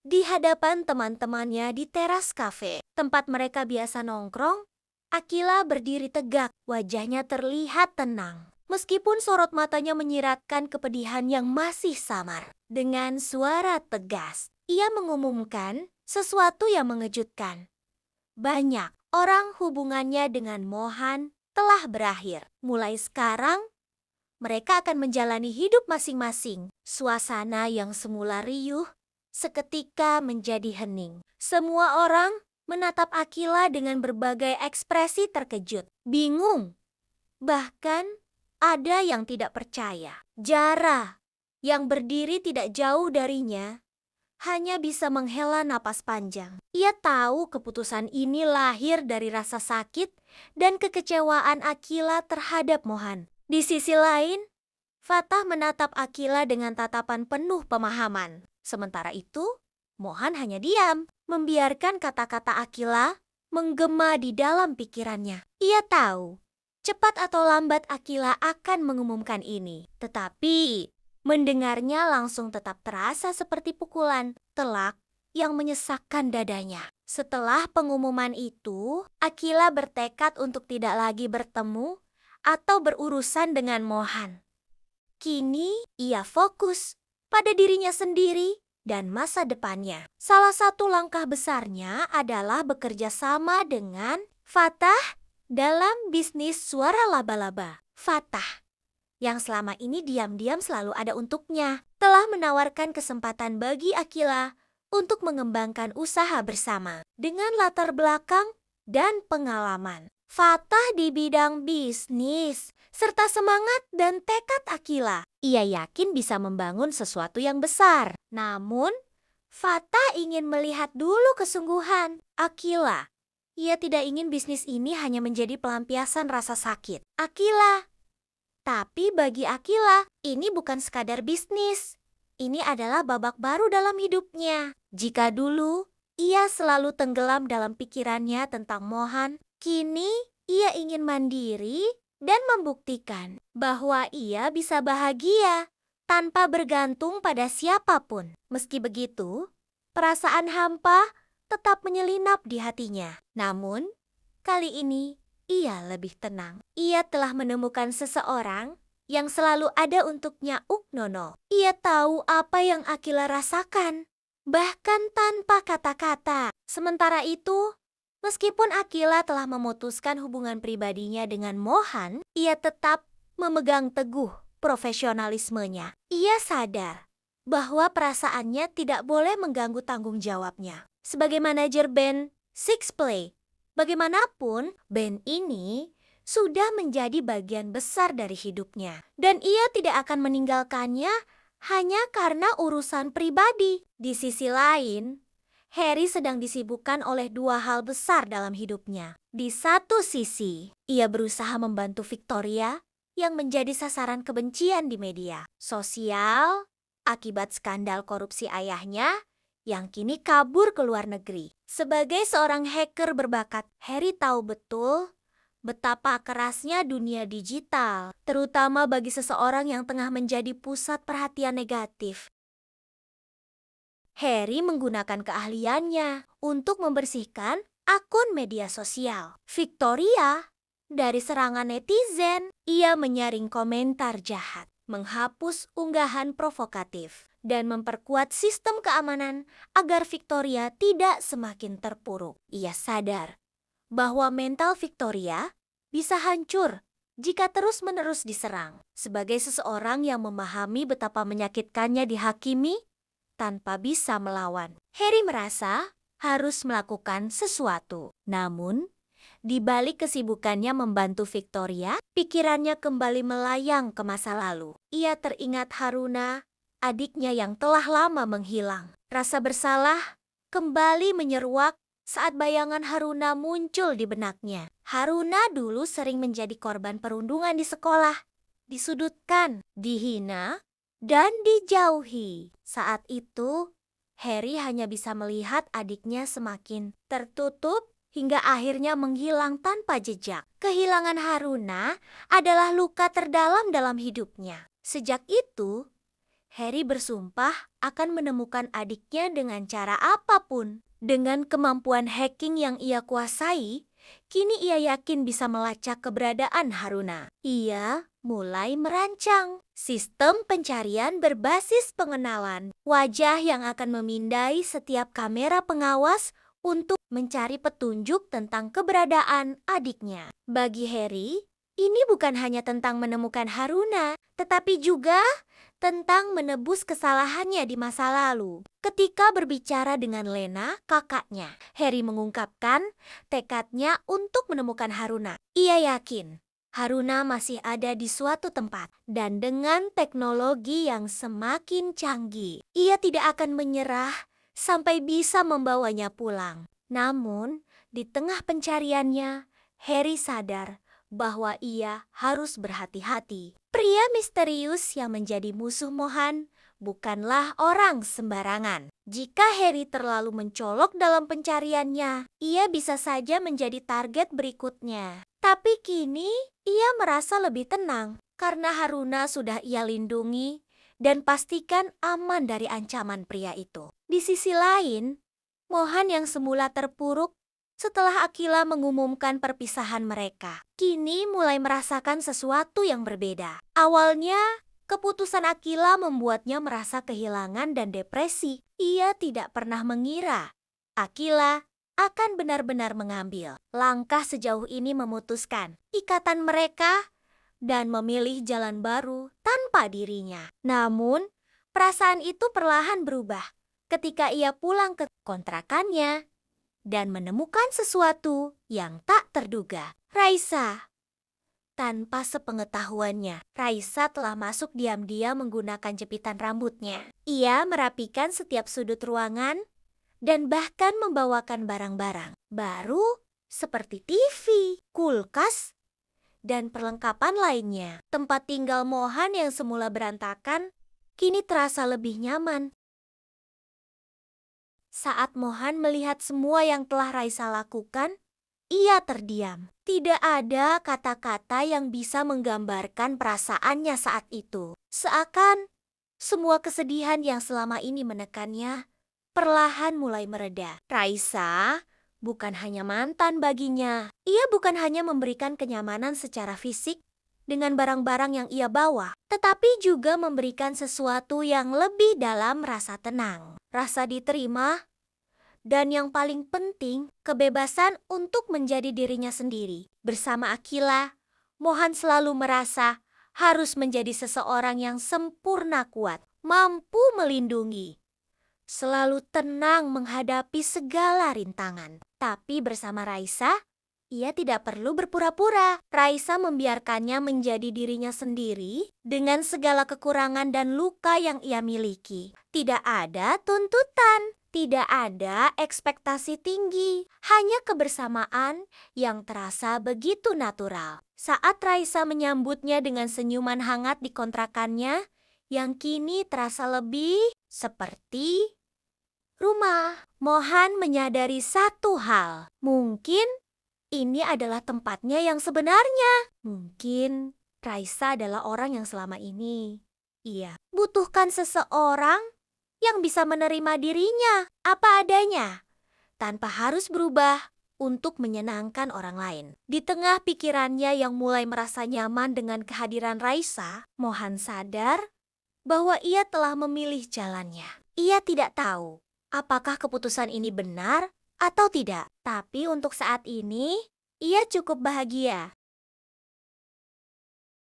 Di hadapan teman-temannya di teras kafe, tempat mereka biasa nongkrong, Akila berdiri tegak, wajahnya terlihat tenang. Meskipun sorot matanya menyiratkan kepedihan yang masih samar. Dengan suara tegas, ia mengumumkan sesuatu yang mengejutkan. Banyak orang hubungannya dengan Mohan telah berakhir. Mulai sekarang, mereka akan menjalani hidup masing-masing. Suasana yang semula riuh seketika menjadi hening. Semua orang menatap Akila dengan berbagai ekspresi terkejut, bingung, bahkan ada yang tidak percaya. Jara, yang berdiri tidak jauh darinya, hanya bisa menghela napas panjang. Ia tahu keputusan ini lahir dari rasa sakit dan kekecewaan Akila terhadap Mohan. Di sisi lain, Fatah menatap Akila dengan tatapan penuh pemahaman. Sementara itu, Mohan hanya diam, membiarkan kata-kata Akila menggema di dalam pikirannya. Ia tahu, cepat atau lambat Akila akan mengumumkan ini. Tetapi, mendengarnya langsung tetap terasa seperti pukulan telak yang menyesakkan dadanya. Setelah pengumuman itu, Akila bertekad untuk tidak lagi bertemu atau berurusan dengan Mohan. Kini ia fokus pada dirinya sendiri dan masa depannya. Salah satu langkah besarnya adalah bekerja sama dengan Fatah dalam bisnis suara laba-laba. Fatah, yang selama ini diam-diam selalu ada untuknya, telah menawarkan kesempatan bagi Akila untuk mengembangkan usaha bersama. Dengan latar belakang dan pengalaman Fatah di bidang bisnis, serta semangat dan tekad Akila, ia yakin bisa membangun sesuatu yang besar. Namun, Fatah ingin melihat dulu kesungguhan Akila. Ia tidak ingin bisnis ini hanya menjadi pelampiasan rasa sakit Akila. Tapi bagi Akila, ini bukan sekadar bisnis. Ini adalah babak baru dalam hidupnya. Jika dulu ia selalu tenggelam dalam pikirannya tentang Mohan, kini ia ingin mandiri dan membuktikan bahwa ia bisa bahagia tanpa bergantung pada siapapun. Meski begitu, perasaan hampa tetap menyelinap di hatinya. Namun, kali ini ia lebih tenang. Ia telah menemukan seseorang yang selalu ada untuknya Uknono. Ia tahu apa yang Akila rasakan, bahkan tanpa kata-kata. Sementara itu, meskipun Akila telah memutuskan hubungan pribadinya dengan Mohan, ia tetap memegang teguh profesionalismenya. Ia sadar bahwa perasaannya tidak boleh mengganggu tanggung jawabnya. Sebagai manajer band Six Play, bagaimanapun band ini sudah menjadi bagian besar dari hidupnya. Dan ia tidak akan meninggalkannya hanya karena urusan pribadi. Di sisi lain, Harry sedang disibukkan oleh dua hal besar dalam hidupnya. Di satu sisi, ia berusaha membantu Victoria yang menjadi sasaran kebencian di media sosial akibat skandal korupsi ayahnya yang kini kabur ke luar negeri. Sebagai seorang hacker berbakat, Harry tahu betul betapa kerasnya dunia digital, terutama bagi seseorang yang tengah menjadi pusat perhatian negatif. Harry menggunakan keahliannya untuk membersihkan akun media sosial Victoria dari serangan netizen. Ia menyaring komentar jahat, menghapus unggahan provokatif, dan memperkuat sistem keamanan agar Victoria tidak semakin terpuruk. Ia sadar bahwa mental Victoria bisa hancur jika terus-menerus diserang. Sebagai seseorang yang memahami betapa menyakitkannya dihakimi tanpa bisa melawan, Harry merasa harus melakukan sesuatu. Namun, di balik kesibukannya membantu Victoria, pikirannya kembali melayang ke masa lalu. Ia teringat Haruna, adiknya yang telah lama menghilang. Rasa bersalah kembali menyeruak saat bayangan Haruna muncul di benaknya. Haruna dulu sering menjadi korban perundungan di sekolah, disudutkan, dihina, dan dijauhi. Saat itu, Harry hanya bisa melihat adiknya semakin tertutup hingga akhirnya menghilang tanpa jejak. Kehilangan Haruna adalah luka terdalam dalam hidupnya. Sejak itu, Harry bersumpah akan menemukan adiknya dengan cara apapun. Dengan kemampuan hacking yang ia kuasai, kini ia yakin bisa melacak keberadaan Haruna. Ia mulai merancang sistem pencarian berbasis pengenalan, wajah yang akan memindai setiap kamera pengawas untuk mencari petunjuk tentang keberadaan adiknya. Bagi Harry, ini bukan hanya tentang menemukan Haruna, tetapi juga tentang menebus kesalahannya di masa lalu. Ketika berbicara dengan Lena, kakaknya, Harry mengungkapkan tekadnya untuk menemukan Haruna. Ia yakin Haruna masih ada di suatu tempat, dan dengan teknologi yang semakin canggih, ia tidak akan menyerah sampai bisa membawanya pulang. Namun, di tengah pencariannya, Harry sadar bahwa ia harus berhati-hati. Pria misterius yang menjadi musuh Mohan bukanlah orang sembarangan. Jika Harry terlalu mencolok dalam pencariannya, ia bisa saja menjadi target berikutnya. Tapi kini ia merasa lebih tenang karena Haruna sudah ia lindungi dan pastikan aman dari ancaman pria itu. Di sisi lain, Mohan yang semula terpuruk setelah Akila mengumumkan perpisahan mereka, kini mulai merasakan sesuatu yang berbeda. Awalnya, keputusan Akila membuatnya merasa kehilangan dan depresi. Ia tidak pernah mengira Akila akan benar-benar mengambil langkah sejauh ini, memutuskan ikatan mereka dan memilih jalan baru tanpa dirinya. Namun, perasaan itu perlahan berubah ketika ia pulang ke kontrakannya dan menemukan sesuatu yang tak terduga. Raisa. Tanpa sepengetahuannya, Raisa telah masuk diam-diam menggunakan jepitan rambutnya. Ia merapikan setiap sudut ruangan dan bahkan membawakan barang-barang baru seperti TV, kulkas, dan perlengkapan lainnya. Tempat tinggal Mohan yang semula berantakan kini terasa lebih nyaman. Saat Mohan melihat semua yang telah Raisa lakukan, ia terdiam. Tidak ada kata-kata yang bisa menggambarkan perasaannya saat itu. Seakan semua kesedihan yang selama ini menekannya perlahan mulai mereda. Raisa bukan hanya mantan baginya. Ia bukan hanya memberikan kenyamanan secara fisik dengan barang-barang yang ia bawa, tetapi juga memberikan sesuatu yang lebih dalam, rasa tenang, rasa diterima, dan yang paling penting, kebebasan untuk menjadi dirinya sendiri. Bersama Akila, Mohan selalu merasa harus menjadi seseorang yang sempurna kuat, mampu melindungi, selalu tenang menghadapi segala rintangan. Tapi bersama Raisa, ia tidak perlu berpura-pura. Raisa membiarkannya menjadi dirinya sendiri dengan segala kekurangan dan luka yang ia miliki. Tidak ada tuntutan, tidak ada ekspektasi tinggi, hanya kebersamaan yang terasa begitu natural. Saat Raisa menyambutnya dengan senyuman hangat di kontrakannya, yang kini terasa lebih seperti rumah, Mohan menyadari satu hal. Mungkin ini adalah tempatnya yang sebenarnya. Mungkin Raisa adalah orang yang selama ini ia butuhkan, seseorang yang bisa menerima dirinya apa adanya tanpa harus berubah untuk menyenangkan orang lain. Di tengah pikirannya yang mulai merasa nyaman dengan kehadiran Raisa, Mohan sadar bahwa ia telah memilih jalannya. Ia tidak tahu apakah keputusan ini benar atau tidak, tapi untuk saat ini ia cukup bahagia.